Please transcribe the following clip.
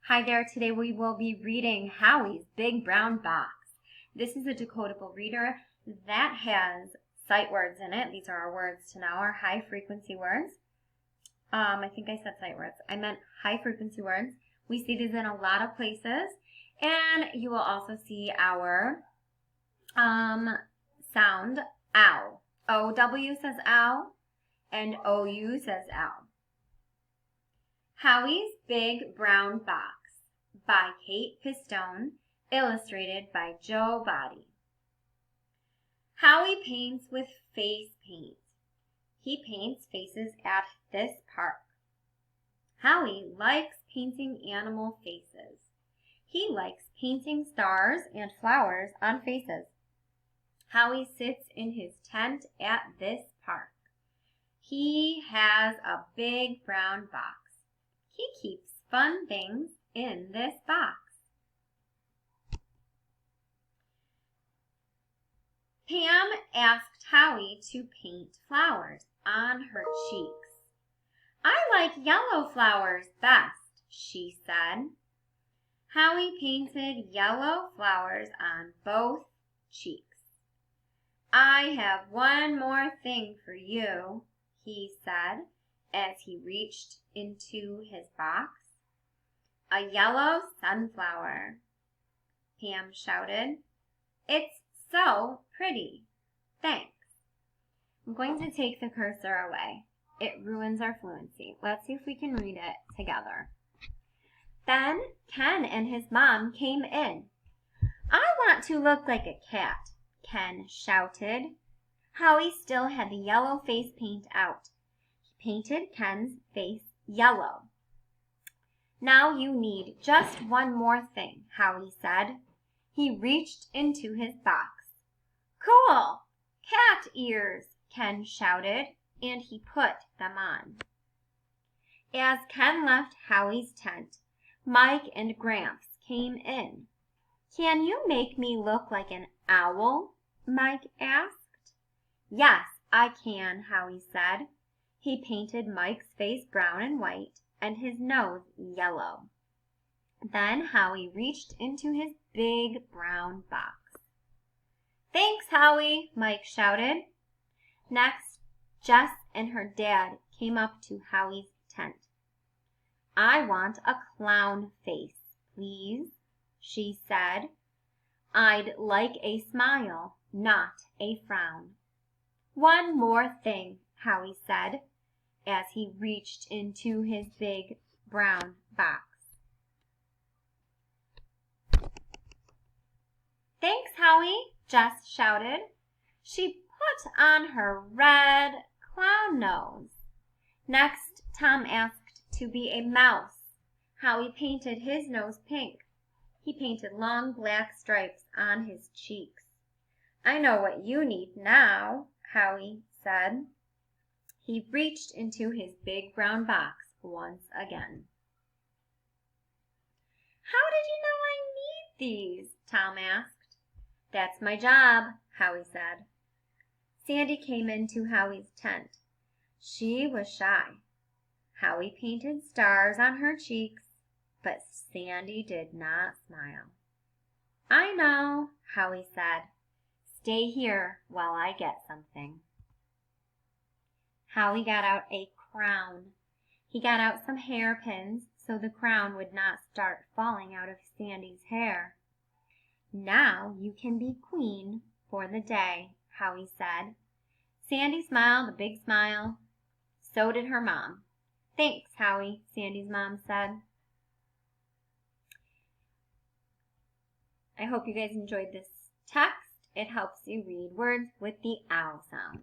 Hi there, today we will be reading Howie's Big Brown Box. This is a decodable reader that has sight words in it. These are our words to now, our high frequency words. I think I said sight words. I meant high frequency words. We see these in a lot of places. And you will also see our sound ow. O-W says ow and O-U says ow. Howie's Big Brown Box by Kate Pistone, illustrated by Joe Body. Howie paints with face paint. He paints faces at this park. Howie likes painting animal faces. He likes painting stars and flowers on faces. Howie sits in his tent at this park. He has a big brown box. He keeps fun things in this box. Pam asked Howie to paint flowers on her cheeks. I like yellow flowers best, she said. Howie painted yellow flowers on both cheeks. I have one more thing for you, he said, as he reached into his box. A yellow sunflower, Pam shouted. It's so pretty. Thanks. I'm going to take the cursor away. It ruins our fluency. Let's see if we can read it together. Then Ken and his mom came in. I want to look like a cat, Ken shouted. Howie still had the yellow face paint out. Painted Ken's face yellow. Now you need just one more thing, Howie said. He reached into his box. Cool! Cat ears, Ken shouted, and he put them on. As Ken left Howie's tent, Mike and Gramps came in. Can you make me look like an owl? Mike asked. Yes, I can, Howie said. He painted Mike's face brown and white and his nose yellow. Then Howie reached into his big brown box. Thanks, Howie, Mike shouted. Next, Jess and her dad came up to Howie's tent. I want a clown face, please, she said. I'd like a smile, not a frown. One more thing, Howie said, as he reached into his big brown box. Thanks, Howie, Jess shouted. She put on her red clown nose. Next, Tom asked to be a mouse. Howie painted his nose pink. He painted long black stripes on his cheeks. I know what you need now, Howie said. He reached into his big brown box once again. How did you know I need these? Tom asked. That's my job, Howie said. Sandy came into Howie's tent. She was shy. Howie painted stars on her cheeks, but Sandy did not smile. I know, Howie said. Stay here while I get something. Howie got out a crown. He got out some hairpins so the crown would not start falling out of Sandy's hair. Now you can be queen for the day, Howie said. Sandy smiled a big smile. So did her mom. Thanks, Howie, Sandy's mom said. I hope you guys enjoyed this text. It helps you read words with the ow sound.